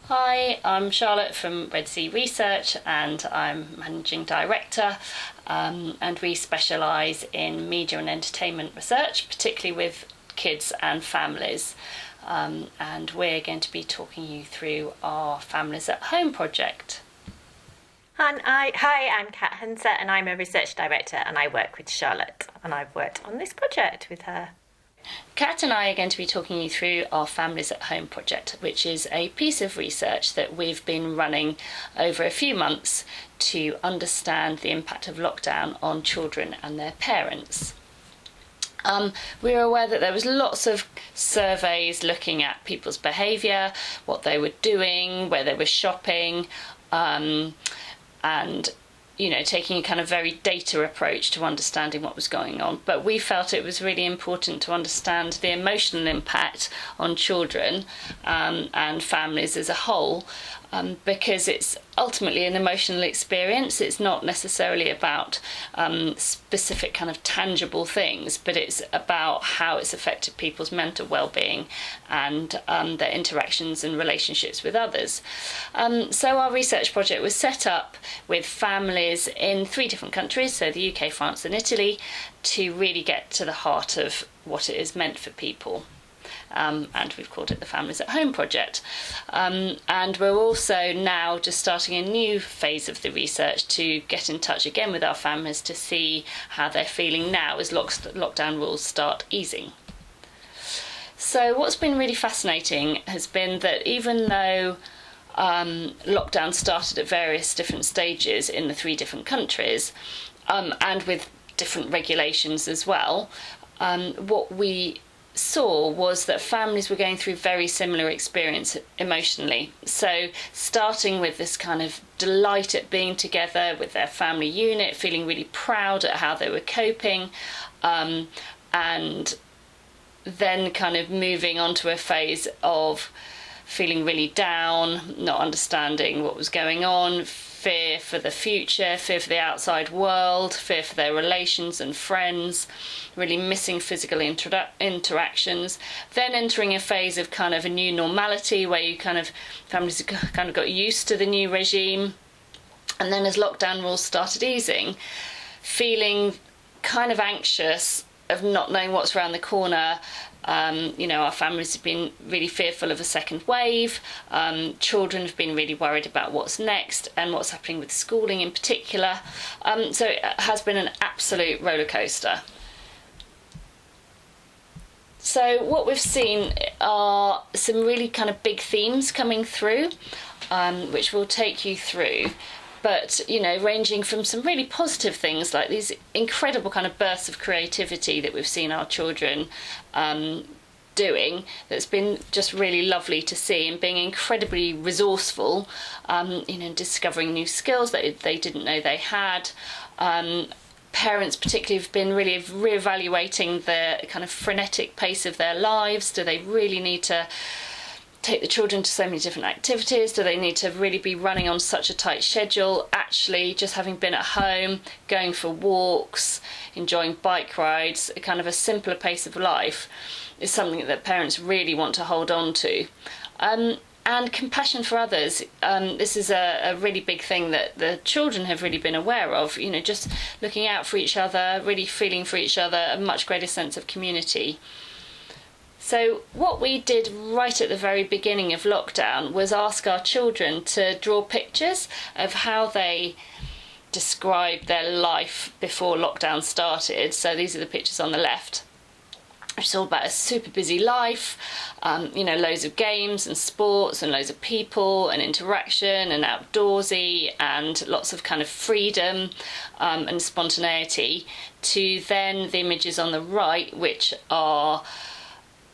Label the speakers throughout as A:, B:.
A: Hi, I'm Charlotte from Red Sea Research and I'm Managing Director, and we specialise in media and entertainment research, particularly with kids and families. And we're going to be talking you through our Families at Home project.
B: Hi, I'm Kat Hunter and I'm a research director and I work with Charlotte and I've worked on this project with her.
A: Kat and I are going to be talking you through our Families at Home project, which is a piece of research that we've been running over a few months to understand the impact of lockdown on children and their parents. We were aware that there was lots of surveys looking at people's behaviour, what they were doing, where they were shopping, and taking a kind of very data approach to understanding what was going on. But we felt it was really important to understand the emotional impact on children and families as a whole, because it's ultimately an emotional experience. It's not necessarily about specific kind of tangible things, but it's about how it's affected people's mental well-being and their interactions and relationships with others. So our research project was set up with families in 3 different countries, so the UK, France and Italy, to really get to the heart of what it is meant for people. And we've called it the Families at Home project. And we're also now just starting a new phase of the research to get in touch again with our families to see how they're feeling now as lockdown rules start easing. So what's been really fascinating has been that even though lockdown started at various different stages in the 3 different countries, and with different regulations as well, what we saw was that families were going through very similar experience emotionally. So starting with this kind of delight at being together with their family unit, feeling really proud at how they were coping, and then kind of moving on to a phase of feeling really down, not understanding what was going on, fear for the future, fear for the outside world, fear for their relations and friends, really missing physical interactions, then entering a phase of kind of a new normality where families kind of got used to the new regime, and then as lockdown rules started easing, feeling kind of anxious of not knowing what's around the corner. Our families have been really fearful of a second wave. Children have been really worried about what's next and what's happening with schooling in particular. So it has been an absolute roller coaster. So what we've seen are some really kind of big themes coming through, which we'll take you through. But, ranging from some really positive things like these incredible kind of bursts of creativity that we've seen our children doing, that's been just really lovely to see, and being incredibly resourceful, discovering new skills that they didn't know they had. Parents particularly have been really reevaluating the kind of frenetic pace of their lives. Do they really need to take the children to so many different activities? Do they need to really be running on such a tight schedule? Actually, just having been at home, going for walks, enjoying bike rides, a kind of a simpler pace of life is something that parents really want to hold on to. And compassion for others. This is a really big thing that the children have really been aware of, just looking out for each other, really feeling for each other, a much greater sense of community. So what we did right at the very beginning of lockdown was ask our children to draw pictures of how they described their life before lockdown started. So these are the pictures on the left. It's all about a super busy life, loads of games and sports and loads of people and interaction and outdoorsy and lots of kind of freedom and spontaneity, to then the images on the right, which are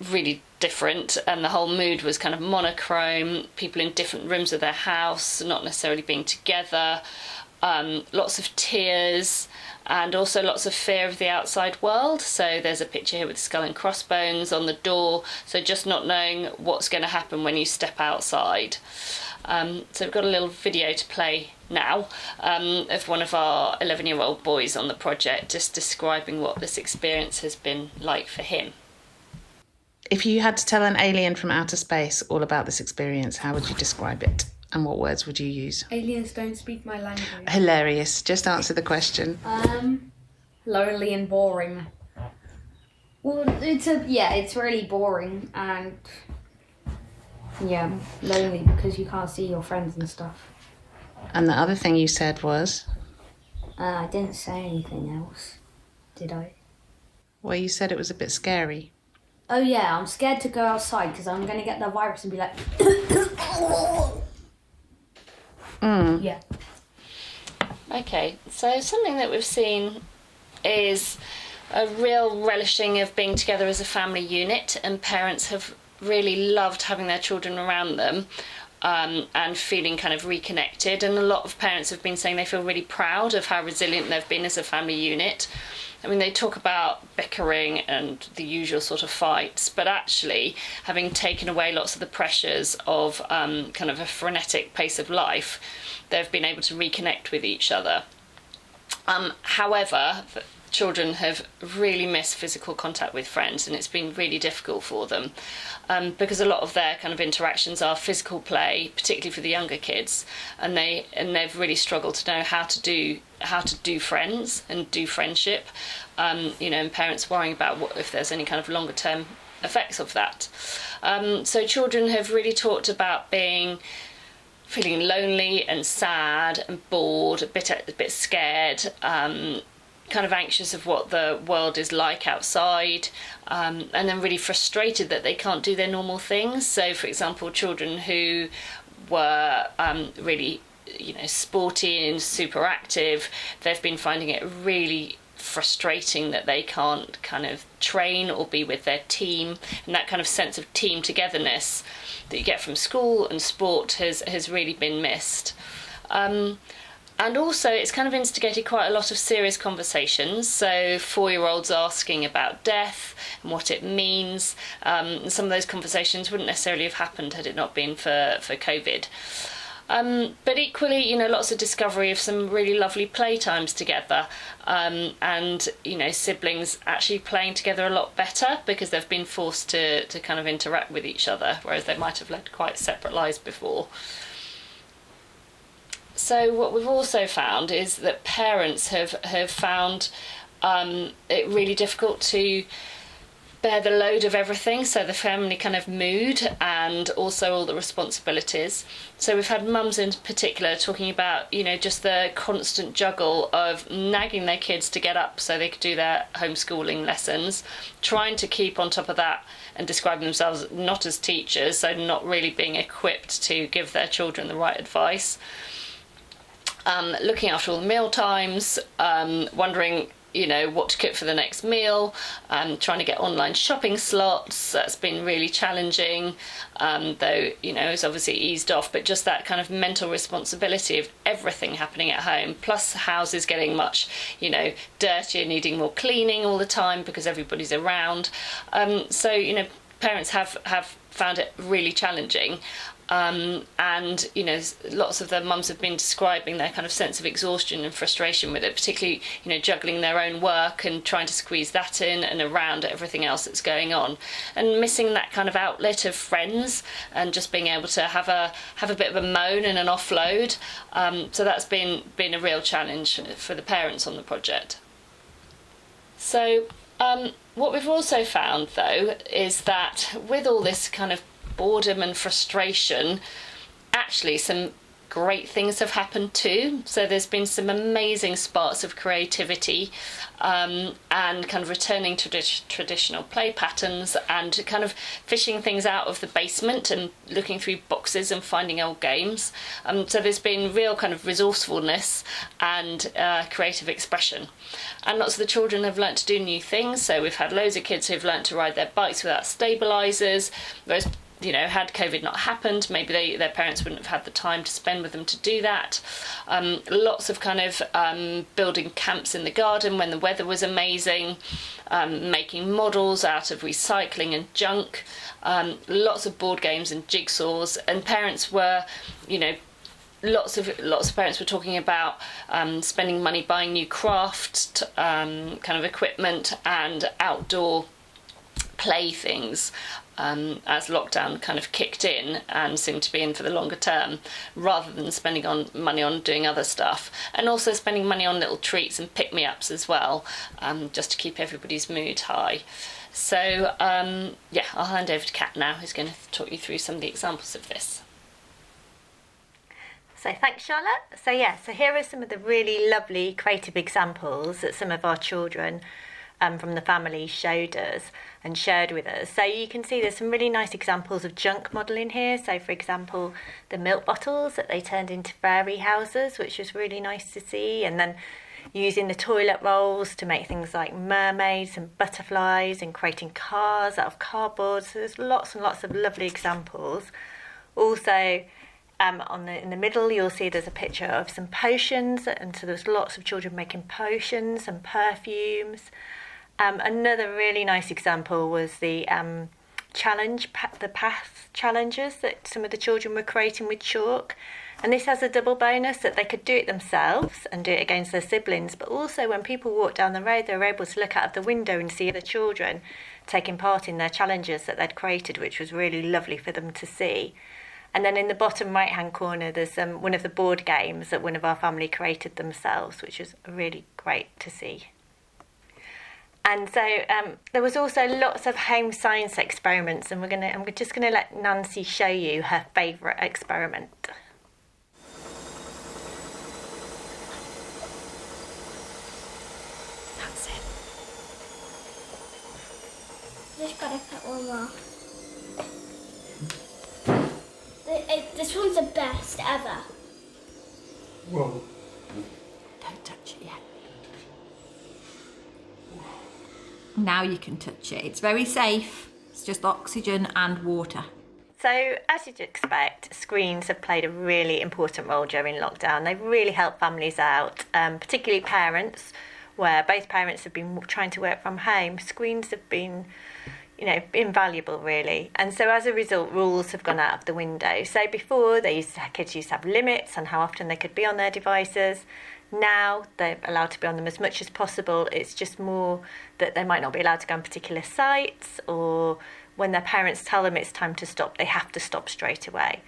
A: really different, and the whole mood was kind of monochrome, people in different rooms of their house, not necessarily being together, lots of tears, and also lots of fear of the outside world. So there's a picture here with skull and crossbones on the door, so just not knowing what's going to happen when you step outside. So we've got a little video to play now of one of our 11-year-old boys on the project, just describing what this experience has been like for him.
C: If you had to tell an alien from outer space all about this experience, how would you describe it? And what words would you use?
D: Aliens don't speak my language.
C: Hilarious. Just answer the question.
D: Lonely and boring. Well, it's really boring and lonely because you can't see your friends and stuff.
C: And the other thing you said was?
D: I didn't say anything else, did I?
C: Well, you said it was a bit scary.
D: Oh yeah, I'm scared to go outside because I'm going to get the virus and be like... Yeah.
A: Okay, so something that we've seen is a real relishing of being together as a family unit, and parents have really loved having their children around them. And feeling kind of reconnected, and a lot of parents have been saying they feel really proud of how resilient they've been as a family unit. I mean, they talk about bickering and the usual sort of fights, but actually having taken away lots of the pressures of kind of a frenetic pace of life, they've been able to reconnect with each other. However, children have really missed physical contact with friends, and it's been really difficult for them because a lot of their kind of interactions are physical play, particularly for the younger kids, and they've really struggled to know how to do friends and do friendship, and parents worrying about if there's any kind of longer term effects of that. So children have really talked about feeling lonely and sad and bored, a bit scared, kind of anxious of what the world is like outside, and then really frustrated that they can't do their normal things. So, for example, children who were really, sporty and super active, they've been finding it really frustrating that they can't kind of train or be with their team, and that kind of sense of team togetherness that you get from school and sport has really been missed. And also it's kind of instigated quite a lot of serious conversations. So 4-year-olds asking about death and what it means. And some of those conversations wouldn't necessarily have happened had it not been for COVID. But equally, lots of discovery of some really lovely playtimes together, and siblings actually playing together a lot better because they've been forced to kind of interact with each other, whereas they might have led quite separate lives before. So what we've also found is that parents have found it really difficult to bear the load of everything, so the family kind of mood and also all the responsibilities. So we've had mums in particular talking about, just the constant juggle of nagging their kids to get up so they could do their homeschooling lessons, trying to keep on top of that and describing themselves not as teachers, so not really being equipped to give their children the right advice. Looking after all the meal times, wondering, what to cook for the next meal, trying to get online shopping slots. That's been really challenging, though, it's obviously eased off, but just that kind of mental responsibility of everything happening at home, plus houses getting much, dirtier, needing more cleaning all the time because everybody's around. So, parents have found it really challenging. And lots of the mums have been describing their kind of sense of exhaustion and frustration with it, particularly juggling their own work and trying to squeeze that in and around everything else that's going on, and missing that kind of outlet of friends and just being able to have a bit of a moan and an offload. So that's been a real challenge for the parents on the project. So what we've also found though is that with all this kind of boredom and frustration, actually some great things have happened too. So there's been some amazing sparks of creativity, and kind of returning to traditional play patterns and kind of fishing things out of the basement and looking through boxes and finding old games. So there's been real kind of resourcefulness and creative expression. And lots of the children have learnt to do new things. So we've had loads of kids who've learnt to ride their bikes without stabilisers, whereas had COVID not happened, maybe their parents wouldn't have had the time to spend with them to do that. Lots of kind of building camps in the garden when the weather was amazing, making models out of recycling and junk, lots of board games and jigsaws, and parents were, lots of parents were talking about spending money buying new craft kind of equipment and outdoor playthings as lockdown kind of kicked in and seemed to be in for the longer term, rather than spending money on doing other stuff, and also spending money on little treats and pick-me-ups as well, just to keep everybody's mood high. So I'll hand over to Kat now, who's going to talk you through some of the examples of this.
B: So thanks, Charlotte. So here are some of the really lovely creative examples that some of our children from the family showed us and shared with us. So you can see there's some really nice examples of junk modelling here. So for example, the milk bottles that they turned into fairy houses, which was really nice to see, and then using the toilet rolls to make things like mermaids and butterflies, and creating cars out of cardboard. So there's lots and lots of lovely examples. Also, in the middle, you'll see there's a picture of some potions, and so there's lots of children making potions and perfumes. Another really nice example was the the path challenges that some of the children were creating with chalk. And this has a double bonus that they could do it themselves and do it against their siblings, but also when people walked down the road, they were able to look out of the window and see the children taking part in their challenges that they'd created, which was really lovely for them to see. And then in the bottom right-hand corner, there's one of the board games that one of our family created themselves, which was really great to see. And so there was also lots of home science experiments, and I'm just going to let Nancy show you her favourite experiment. That's it.
E: Just gotta put one more. This one's the best ever.
F: Whoa.
G: Don't touch it yet. Now you can touch it. It's very safe. It's just oxygen and water.
B: So, as you'd expect, screens have played a really important role during lockdown. They've really helped families out, particularly parents, where both parents have been trying to work from home. Screens have been invaluable, really. And so as a result, rules have gone out of the window. So before, kids used to have limits on how often they could be on their devices. Now they're allowed to be on them as much as possible. It's just more that they might not be allowed to go on particular sites, or when their parents tell them it's time to stop, they have to stop straight away.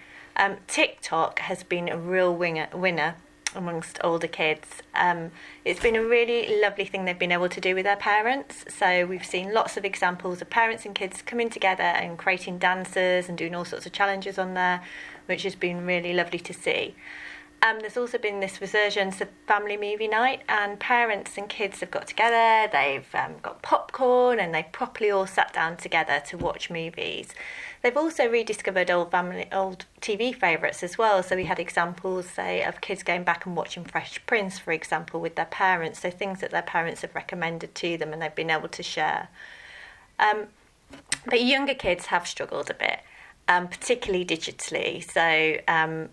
B: TikTok has been a real winner amongst older kids. It's been a really lovely thing they've been able to do with their parents. So we've seen lots of examples of parents and kids coming together and creating dances and doing all sorts of challenges on there, which has been really lovely to see. There's also been this resurgence of family movie night, and parents and kids have got together, they've got popcorn, and they've properly all sat down together to watch movies. They've also rediscovered old TV favourites as well. So we had examples, say, of kids going back and watching Fresh Prince, for example, with their parents. So things that their parents have recommended to them and they've been able to share. But younger kids have struggled a bit, particularly digitally. So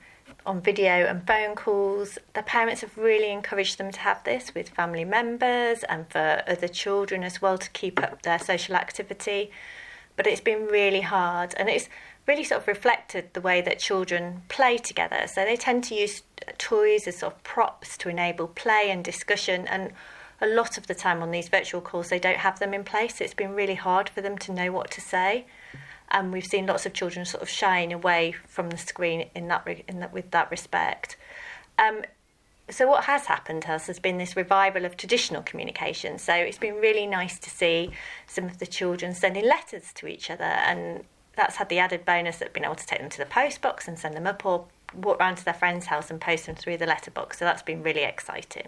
B: on video and phone calls, their parents have really encouraged them to have this with family members and for other children as well, to keep up their social activity. But it's been really hard, and it's really sort of reflected the way that children play together. So they tend to use toys as sort of props to enable play and discussion, and a lot of the time on these virtual calls they don't have them in place. It's been really hard for them to know what to say. And we've seen lots of children sort of shying away from the screen with that respect. So what has happened has been this revival of traditional communication. So it's been really nice to see some of the children sending letters to each other, and that's had the added bonus of being able to take them to the post box and send them up, or walk round to their friend's house and post them through the letterbox. So that's been really exciting.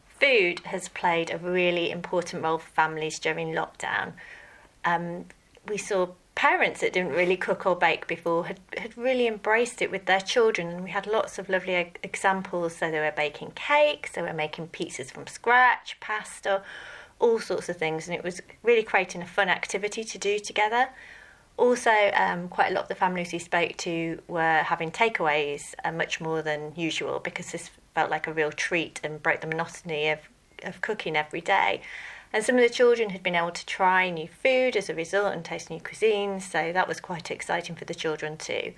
B: Food has played a really important role for families during lockdown. We saw parents that didn't really cook or bake before had really embraced it with their children, and we had lots of lovely examples. So they were baking cakes, they were making pizzas from scratch, pasta, all sorts of things, and it was really creating a fun activity to do together. Also, quite a lot of the families we spoke to were having takeaways much more than usual, because this felt like a real treat and broke the monotony of cooking every day. And some of the children had been able to try new food as a result and taste new cuisines, so that was quite exciting for the children too.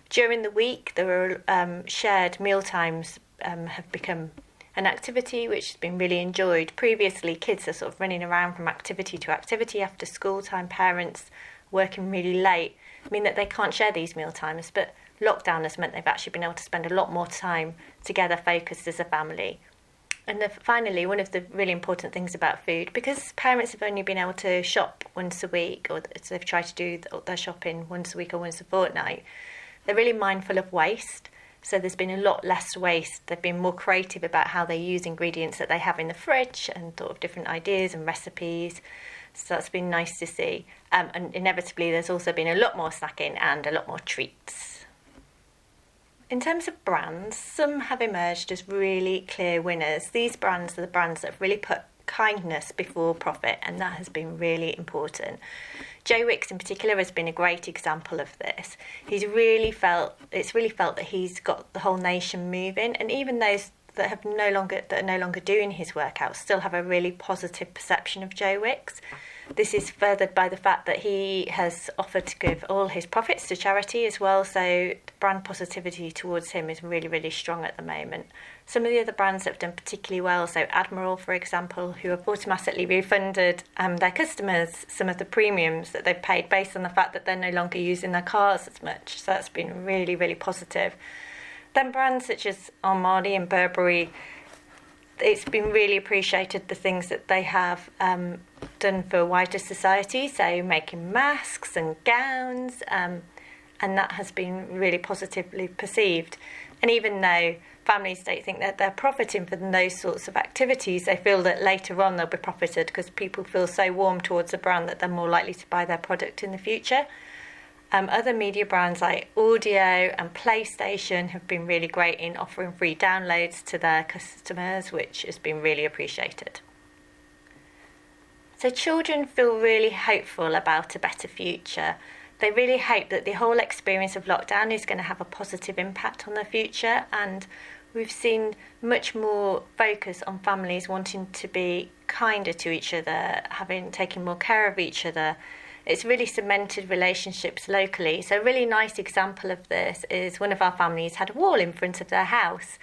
B: During the week, there were shared meal times have become an activity which has been really enjoyed. Previously, kids are sort of running around from activity to activity after school time, parents working really late, mean that they can't share these meal times, but lockdown has meant they've actually been able to spend a lot more time together focused as a family. And finally, one of the really important things about food, because parents have only been able to shop once a week, or so they've tried to do their shopping once a week or once a fortnight, they're really mindful of waste. So there's been a lot less waste. They've been more creative about how they use ingredients that they have in the fridge and thought of different ideas and recipes. So that's been nice to see. And inevitably, there's also been a lot more snacking and a lot more treats. In terms of brands, some have emerged as really clear winners. These brands are the brands that have really put kindness before profit, and that has been really important. Joe Wicks in particular has been a great example of this. It's really felt that he's got the whole nation moving, and even those that are no longer doing his workouts still have a really positive perception of Joe Wicks. This is furthered by the fact that he has offered to give all his profits to charity as well, so the brand positivity towards him is really, really strong at the moment. Some of the other brands that have done particularly well, so Admiral, for example, who have automatically refunded their customers some of the premiums that they've paid based on the fact that they're no longer using their cars as much. So that's been really, really positive. Then brands such as Armani and Burberry, it's been really appreciated the things that they have done for wider society, so making masks and gowns, and that has been really positively perceived. And even though families don't think that they're profiting from those sorts of activities, they feel that later on they'll be profited because people feel so warm towards a brand that they're more likely to buy their product in the future. Other media brands like Audio and PlayStation have been really great in offering free downloads to their customers, which has been really appreciated. So children feel really hopeful about a better future. They really hope that the whole experience of lockdown is going to have a positive impact on their future, and we've seen much more focus on families wanting to be kinder to each other, taking more care of each other. It's really cemented relationships locally. So a really nice example of this is one of our families had a wall in front of their house,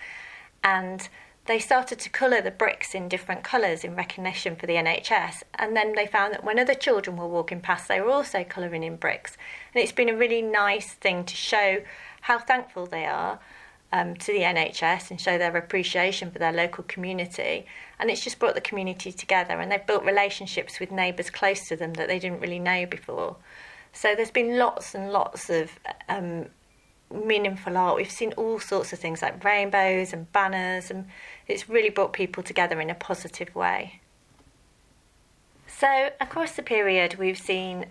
B: and they started to colour the bricks in different colours in recognition for the NHS. And then they found that when other children were walking past, they were also colouring in bricks. And it's been a really nice thing to show how thankful they are to the NHS and show their appreciation for their local community. And it's just brought the community together, and they've built relationships with neighbours close to them that they didn't really know before. So there's been lots and lots of meaningful art. We've seen all sorts of things like rainbows and banners, and it's really brought people together in a positive way. So across the period, we've seen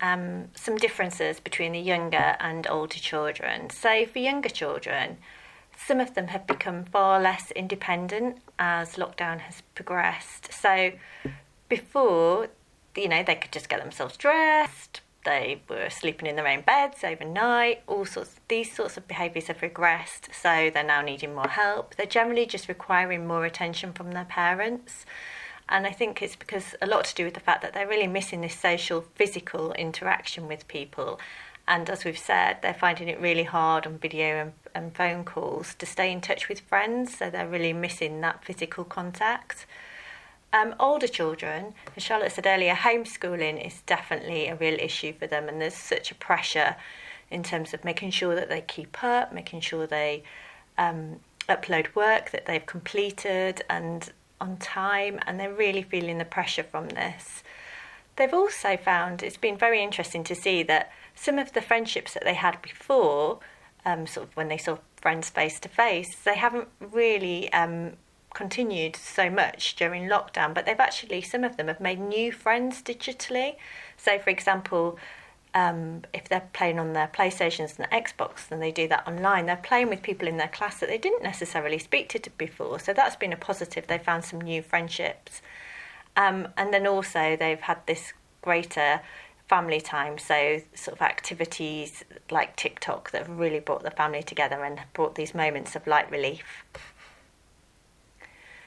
B: some differences between the younger and older children. So for younger children, some of them have become far less independent as lockdown has progressed. So before, they could just get themselves dressed, they were sleeping in their own beds overnight, these sorts of behaviours have regressed, so they're now needing more help. They're generally just requiring more attention from their parents. And I think it's a lot to do with the fact that they're really missing this social, physical interaction with people. And as we've said, they're finding it really hard on video and phone calls to stay in touch with friends, so they're really missing that physical contact. Older children, as Charlotte said earlier, homeschooling is definitely a real issue for them, and there's such a pressure in terms of making sure that they keep up, making sure they upload work that they've completed and on time, and they're really feeling the pressure from this. They've also found it's been very interesting to see that some of the friendships that they had before, sort of when they saw friends face to face, they haven't really continued so much during lockdown, but some of them have made new friends digitally. So for example, if they're playing on their PlayStations and Xbox, then they do that online. They're playing with people in their class that they didn't necessarily speak to before, so that's been a positive. They found some new friendships. And then also they've had this greater family time, so sort of activities like TikTok that have really brought the family together and brought these moments of light relief.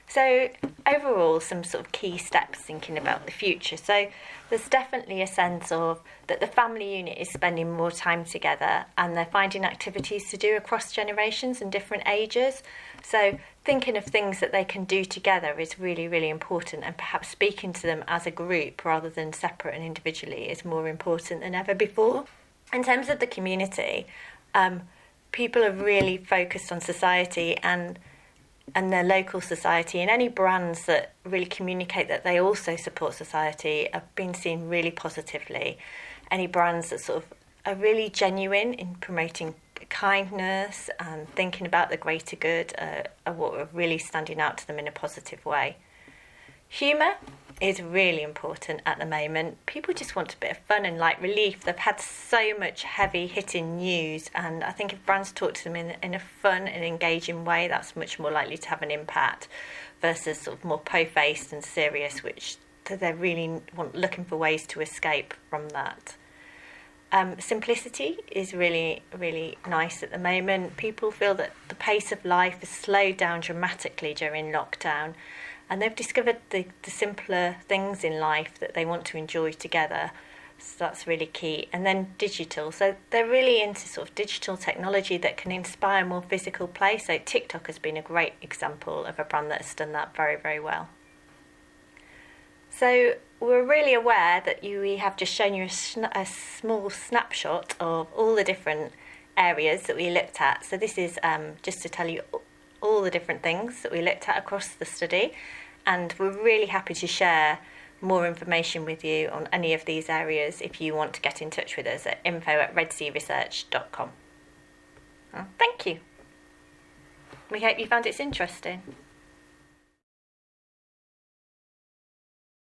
B: So overall, some sort of key steps thinking about the future. So there's definitely a sense of that the family unit is spending more time together and they're finding activities to do across generations and different ages. So thinking of things that they can do together is really, really important, and perhaps speaking to them as a group rather than separate and individually is more important than ever before. In terms of the community, people are really focused on society and their local society, and any brands that really communicate that they also support society have been seen really positively. Any brands that sort of are really genuine in promoting kindness and thinking about the greater good are what are really standing out to them in a positive way. Humour is really important at the moment. People just want a bit of fun and light relief. They've had so much heavy hitting news, and I think if brands talk to them in a fun and engaging way, that's much more likely to have an impact versus sort of more po-faced and serious, which they're really looking for ways to escape from that. Simplicity is really, really nice at the moment. People feel that the pace of life has slowed down dramatically during lockdown, and they've discovered the simpler things in life that they want to enjoy together. So that's really key. And then digital. So they're really into sort of digital technology that can inspire more physical play. So TikTok has been a great example of a brand that has done that very, very well. So we're really aware that we have just shown you a small snapshot of all the different areas that we looked at. So this is just to tell you all the different things that we looked at across the study, and we're really happy to share more information with you on any of these areas if you want to get in touch with us at info@redsearesearch.com. Thank you. We hope you found it interesting.